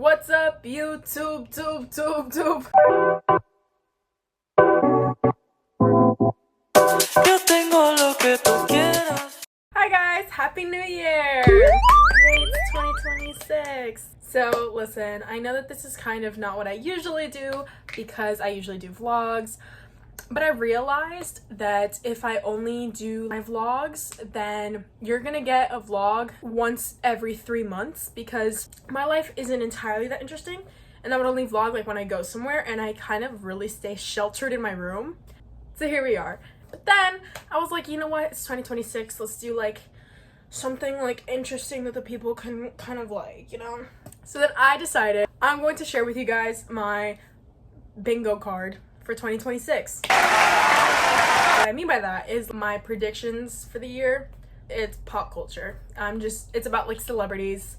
What's up, YouTube, tube. Hi guys, Happy New Year! Yay, it's 2026. So listen, I know that this is kind of not what I usually do because I usually do vlogs, but I realized that if I only do my vlogs, then you're gonna get a vlog once every 3 months because my life isn't entirely that interesting, and I would only vlog like when I go somewhere, and I kind of really stay sheltered in my room. So here we are. But then I was like, you know what, it's 2026, let's do like something like interesting that the people can kind of like, you know? So then I decided I'm going to share with you guys my bingo card for 2026. What I mean by that is my predictions for the year. It's pop culture. It's about like celebrities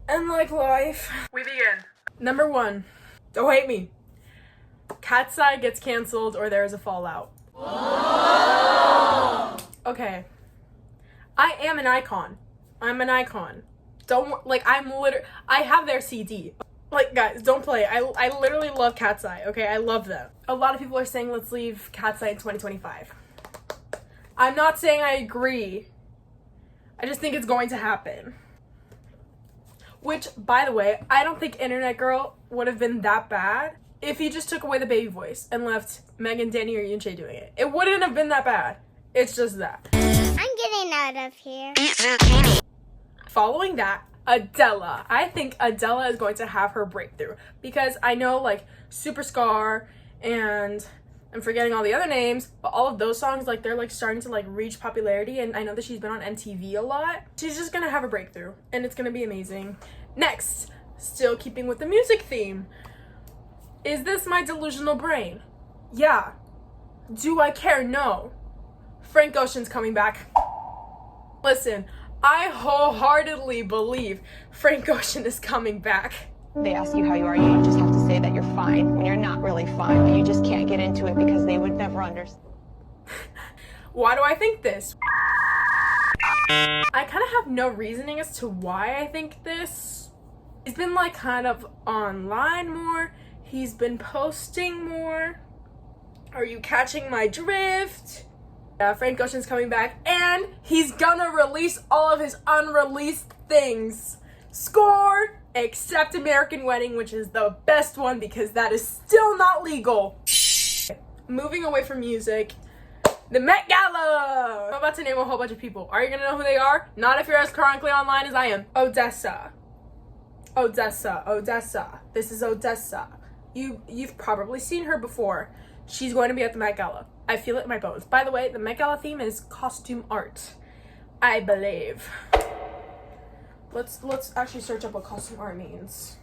and like life. We begin. Number 1, don't hate me. Cat's Eye gets canceled or there is a fallout. Okay. I am an icon. I'm an icon. I have their CD. Like, guys, don't play. I literally love Cat's Eye, okay? I love them. A lot of people are saying let's leave Cat's Eye in 2025. I'm not saying I agree. I just think it's going to happen. Which, by the way, I don't think Internet Girl would have been that bad if he just took away the baby voice and left Megan, Danny, or Yunche doing it. It wouldn't have been that bad. It's just that. I'm getting out of here. Following that, Adele. I think Adele is going to have her breakthrough because I know like Super Scar and I'm forgetting all the other names, but all of those songs, like they're like starting to like reach popularity, and I know that she's been on MTV a lot. She's just gonna have a breakthrough and it's gonna be amazing. Next, still keeping with the music theme. Is this my delusional brain? Yeah. Do I care? No. Frank Ocean's coming back. Listen, I wholeheartedly believe Frank Ocean is coming back. They ask you how you are, you just have to say that you're fine when you're not really fine, but you just can't get into it because they would never understand. Why do I think this? I kind of have no reasoning as to why I think this. He's been like kind of online more. He's been posting more. Are you catching my drift? Frank Ocean's coming back, and he's gonna release all of his unreleased things. Score! Except American Wedding, which is the best one because that is still not legal. Moving away from music, the Met Gala! I'm about to name a whole bunch of people. Are you gonna know who they are? Not if you're as chronically online as I am. Odessa. This is Odessa. You've probably seen her before. She's going to be at the Met Gala. I feel it in my bones. By the way, the Met Gala theme is costume art, I believe. Let's actually search up what costume art means.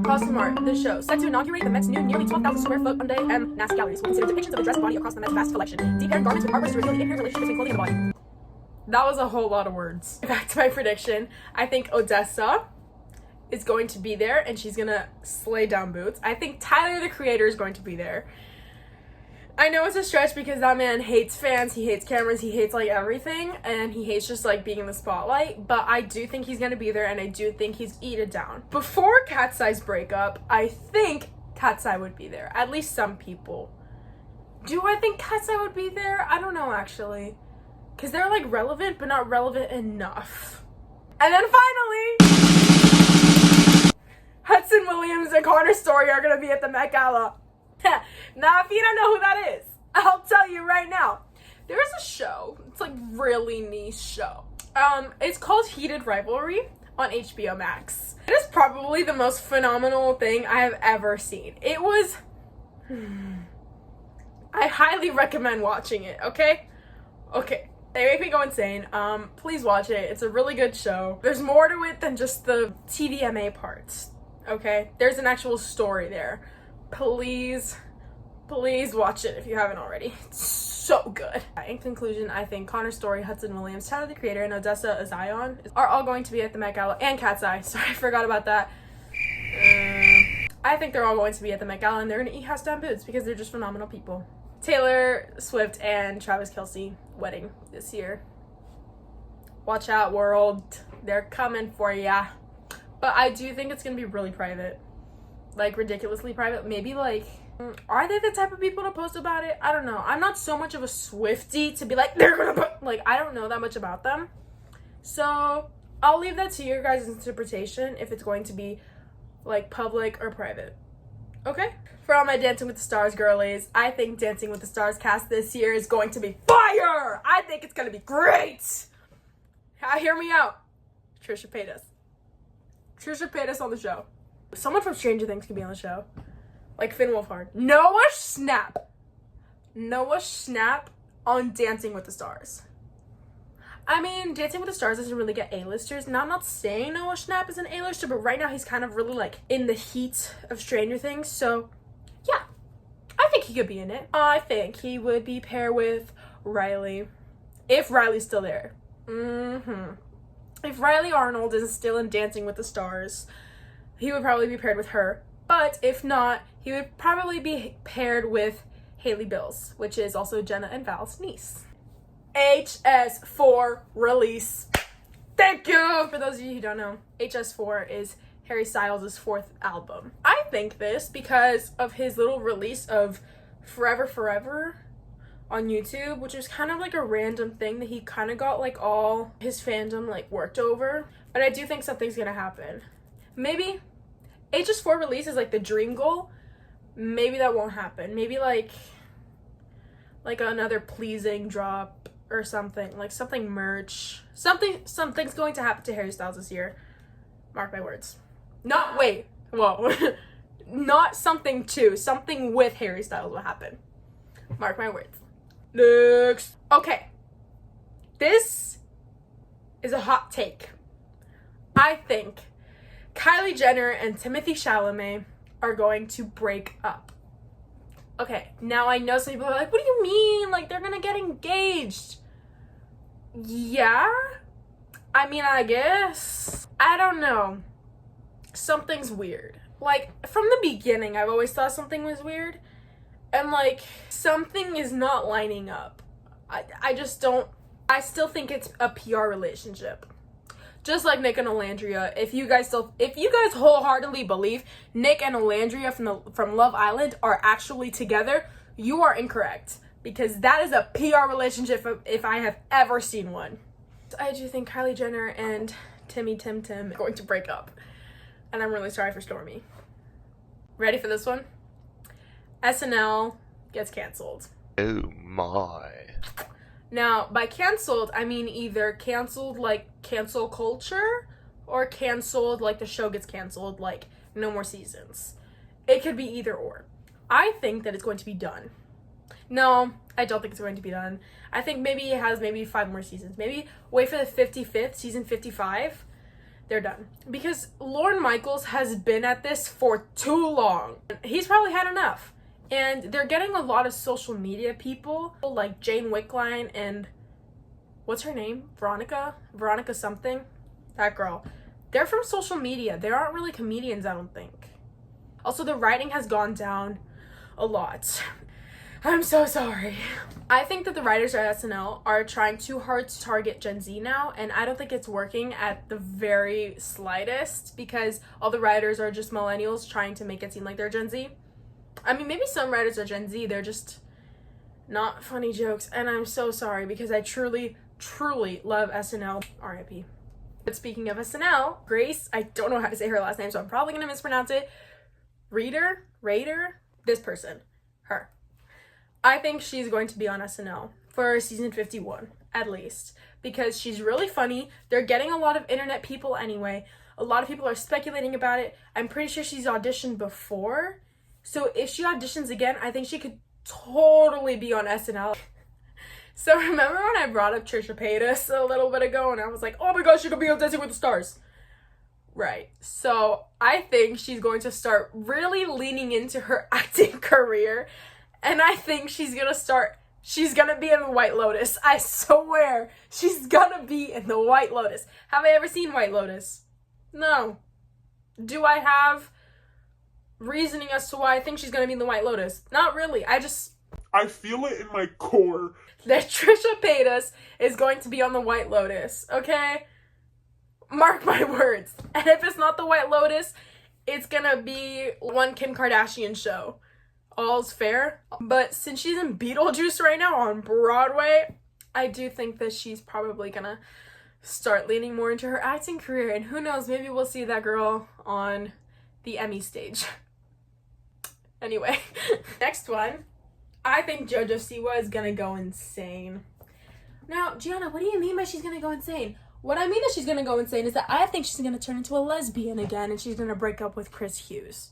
Costume art, the show. Set to inaugurate the Met's new nearly 12,000 square foot Hyundai M mass galleries will consider depictions of the dress and body across the Met's vast collection. Deep hair garments with artworks to reveal the inherent relationship between clothing and the body. That was a whole lot of words. Back to my prediction. I think Odessa is going to be there and she's gonna slay down boots. I think Tyler, the Creator, is going to be there. I know it's a stretch because that man hates fans, he hates cameras, he hates like everything, and he hates just like being in the spotlight, but I do think he's gonna be there and I do think he's eat it down. Before Cat's Eye's breakup, I think Cat's Eye would be there. At least some people. Do I think Cat's Eye would be there? I don't know actually. Because they're like relevant, but not relevant enough. And then finally, Hudson Williams and Connor Story are gonna be at the Met Gala. Now, if you don't know who that is, I'll tell you right now. There's a show. It's like really niche show. It's called Heated Rivalry on HBO Max. It is probably the most phenomenal thing I have ever seen. It was. I highly recommend watching it. Okay. They make me go insane. Please watch it. It's a really good show. There's more to it than just the TVMA parts. Okay, there's an actual story there. Please watch it if you haven't already. It's so good. In conclusion, I think Connor Story, Hudson Williams, Tyler, the Creator, and Odessa Zion are all going to be at the Met Gala, and Cat's Eye. Sorry, I forgot about that. I think they're all going to be at the Met Gala, and they're gonna eat house down boots because they're just phenomenal people. Taylor Swift and Travis Kelce wedding this year. Watch out, world. They're coming for ya. But I do think it's gonna be really private. Like, ridiculously private. Maybe, like, are they the type of people to post about it? I don't know. I'm not so much of a Swiftie to be like, they're gonna put, like, I don't know that much about them. So, I'll leave that to your guys' interpretation if it's going to be, like, public or private. Okay? For all my Dancing with the Stars girlies, I think Dancing with the Stars cast this year is going to be fire! I think it's gonna be great! Hear me out. Trisha Paytas. Trisha Paytas on the show. Someone from Stranger Things could be on the show. Like Finn Wolfhard. Noah Schnapp. Noah Schnapp on Dancing with the Stars. I mean, Dancing with the Stars doesn't really get A-listers. Now, I'm not saying Noah Schnapp is an A-lister, but right now he's kind of really, like, in the heat of Stranger Things. So, yeah. I think he could be in it. I think he would be paired with Riley. If Riley's still there. If Riley Arnold is still in Dancing with the Stars, he would probably be paired with her. But if not, he would probably be paired with Haley Bills, which is also Jenna and Val's niece. HS4 release. Thank you! For those of you who don't know, HS4 is Harry Styles' 4th album. I think this because of his little release of Forever Forever on YouTube, which was kind of like a random thing that he kind of got like all his fandom like worked over. But I do think something's gonna happen. Maybe HS4 release is like the dream goal. Maybe that won't happen. Maybe like another pleasing drop or something, like something merch. Something's going to happen to Harry Styles this year. Mark my words. Not something with Harry Styles will happen. Mark my words. Next. Okay. This is a hot take. I think Kylie Jenner and Timothée Chalamet are going to break up. Okay, now I know some people are like, what do you mean? Like, they're gonna get engaged. Yeah? I mean, I guess. I don't know. Something's weird. Like, from the beginning, I've always thought something was weird. And, like, something is not lining up. I still think it's a PR relationship. Just like Nick and Alandria, if you guys wholeheartedly believe Nick and Alandria from Love Island are actually together, you are incorrect. Because that is a PR relationship if I have ever seen one. I do think Kylie Jenner and Tim are going to break up. And I'm really sorry for Stormi. Ready for this one? SNL gets canceled. Oh my. Now, by canceled, I mean either canceled like cancel culture or canceled like the show gets canceled, like no more seasons. It could be either or. I think that it's going to be done. No, I don't think it's going to be done. I think maybe it has 5 more seasons. Maybe wait for the 55th, season 55. They're done. Because Lorne Michaels has been at this for too long. He's probably had enough. And they're getting a lot of social media people, like Jane Wickline and, what's her name? Veronica something? That girl. They're from social media. They aren't really comedians, I don't think. Also, the writing has gone down a lot. I'm so sorry. I think that the writers at SNL are trying too hard to target Gen Z now, and I don't think it's working at the very slightest because all the writers are just millennials trying to make it seem like they're Gen Z. I mean, maybe some writers are Gen Z, they're just not funny jokes, and I'm so sorry because I truly, truly love SNL. R.I.P. But speaking of SNL, Grace, I don't know how to say her last name, so I'm probably going to mispronounce it. Raider, this person, her. I think she's going to be on SNL for season 51, at least, because she's really funny. They're getting a lot of internet people anyway. A lot of people are speculating about it. I'm pretty sure she's auditioned before. So if she auditions again, I think she could totally be on SNL. So remember when I brought up Trisha Paytas a little bit ago and I was like, oh my gosh, she could be on Dancing with the Stars. Right. So I think she's going to start really leaning into her acting career. And I think she's gonna be in the White Lotus. I swear, she's gonna be in the White Lotus. Have I ever seen White Lotus? No. Do I have reasoning as to why I think she's gonna be in the White Lotus? Not really. I feel it in my core that Trisha Paytas is going to be on the White Lotus, okay? Mark my words. And if it's not the White Lotus, it's gonna be one Kim Kardashian show. All's fair. But since she's in Beetlejuice right now on Broadway, I do think that she's probably gonna start leaning more into her acting career. And who knows, maybe we'll see that girl on the Emmy stage. Anyway, next one. I think JoJo Siwa is gonna go insane. Now, Gianna, what do you mean by she's gonna go insane? What I mean that she's gonna go insane is that I think she's gonna turn into a lesbian again and she's gonna break up with Chris Hughes.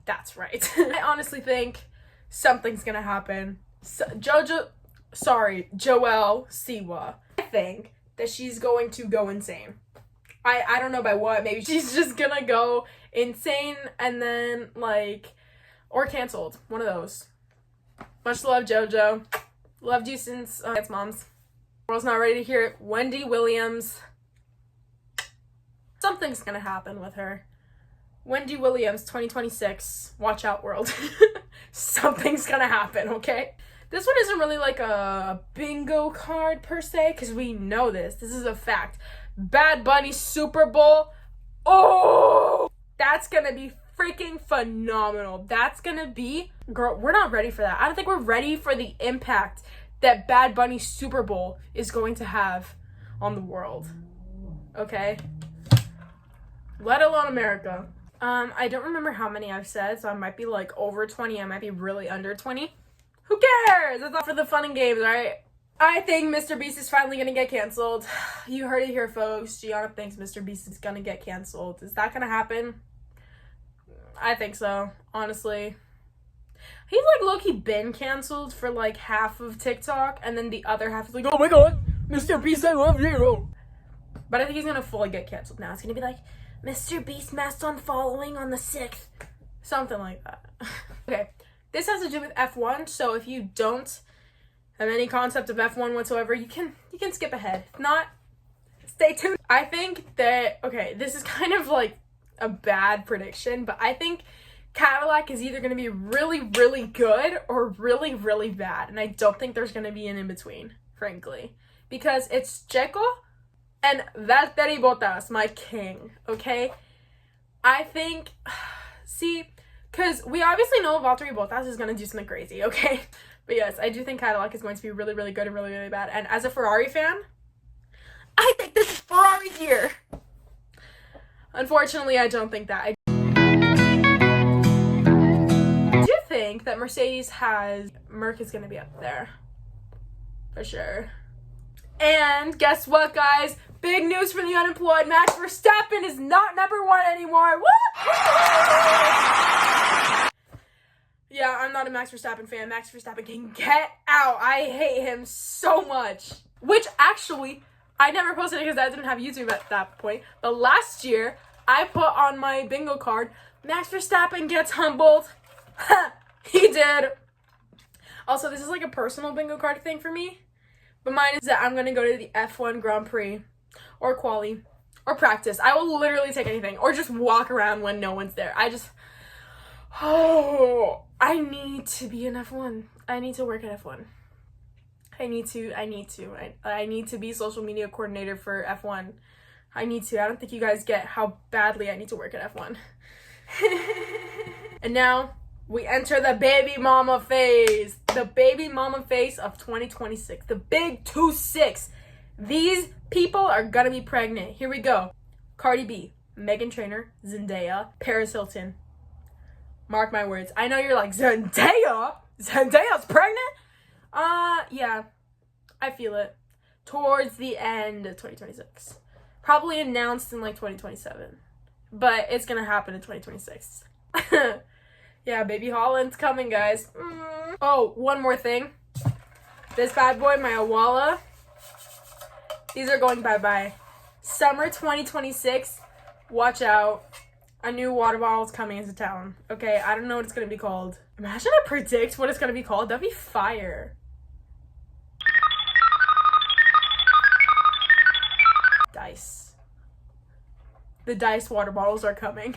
That's right. I honestly think something's gonna happen. Joelle Siwa. I think that she's going to go insane. I don't know by what. Maybe she's just gonna go insane and then or canceled. One of those. Much love, JoJo. Loved you since Dance Moms. World's not ready to hear it. Wendy Williams. Something's gonna happen with her. Wendy Williams, 2026. Watch out, world. Something's gonna happen, okay? This one isn't really like a bingo card per se, because we know this. This is a fact. Bad Bunny Super Bowl. Oh! That's gonna be freaking phenomenal. That's gonna be... Girl, we're not ready for that. I don't think we're ready for the impact that Bad Bunny Super Bowl is going to have on the world. Okay? Let alone America. I don't remember how many I've said, so I might be over 20. I might be really under 20. Who cares? It's all for the fun and games, right? I think Mr. Beast is finally gonna get canceled. You heard it here, folks. Gianna thinks Mr. Beast is gonna get canceled. Is that gonna happen? I think so, honestly. He's low-key been canceled for half of TikTok, and then the other half is oh my god, Mr. Beast, I love you. But I think he's gonna fully get canceled now. It's gonna be Mr. Beast Mastodon following on the 6th. Something like that. Okay, this has to do with F1, so if you don't have any concept of F1 whatsoever, you can skip ahead. If not, stay tuned. I think that, okay, this is kind of a bad prediction, but I think Cadillac is either going to be really, really good or really, really bad. And I don't think there's going to be an in-between, frankly. Because it's Checo and Valtteri Bottas, my king, okay? I think, see, because we obviously know Valtteri Bottas is going to do something crazy, okay? But yes, I do think Cadillac is going to be really, really good and really, really bad. And as a Ferrari fan, I think this is Ferrari's year. Unfortunately, I don't think that. I do think that Merc is going to be up there. For sure. And guess what, guys? Big news for the unemployed. Max Verstappen is not number 1 anymore. Woo! Yeah, I'm not a Max Verstappen fan. Max Verstappen can get out. I hate him so much. Which, actually, I never posted it because I didn't have YouTube at that point. But last year, I put on my bingo card, Max Verstappen gets humbled. He did. Also, this is a personal bingo card thing for me. But mine is that I'm going to go to the F1 Grand Prix. Or quali. Or practice. I will literally take anything. Or just walk around when no one's there. I need to be in F1. I need to work at F1. I need to be social media coordinator for F1. I need to. I don't think you guys get how badly I need to work at F1. And now we enter the baby mama phase. The baby mama phase of 2026. The big 2-6. These people are gonna be pregnant. Here we go. Cardi B, Meghan Trainor, Zendaya, Paris Hilton. Mark my words. I know you're Zendaya? Zendaya's pregnant? Yeah. I feel it. Towards the end of 2026. Probably announced in 2027. But it's gonna happen in 2026. Yeah, baby Holland's coming, guys. Oh, one more thing. This bad boy, my Awala. These are going bye-bye. Summer 2026. Watch out. A new water bottle is coming into town. Okay, I don't know what it's gonna be called. Imagine I predict what it's gonna be called. That'd be fire. Dice. The Dice water bottles are coming.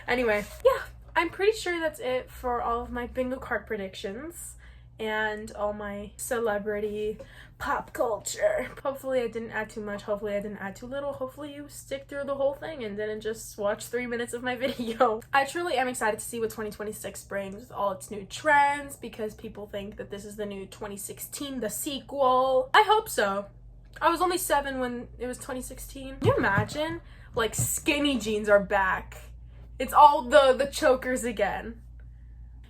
Anyway, yeah, I'm pretty sure that's it for all of my bingo card predictions. and all my celebrity pop culture. Hopefully I didn't add too much, hopefully I didn't add too little, hopefully you stick through the whole thing and didn't just watch 3 minutes of my video. I truly am excited to see what 2026 brings with all its new trends, because people think that this is the new 2016, the sequel. I hope so. I was only 7 when it was 2016. Can you imagine? Like, skinny jeans are back. It's all the chokers again.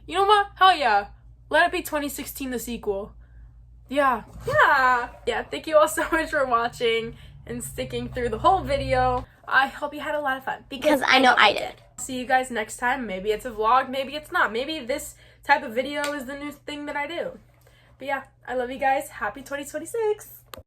You know what? Hell yeah. Let it be 2016, the sequel. Yeah, thank you all so much for watching and sticking through the whole video. I hope you had a lot of fun, Because I know I did. See you guys next time. Maybe it's a vlog, maybe it's not. Maybe this type of video is the new thing that I do. But yeah, I love you guys. Happy 2026.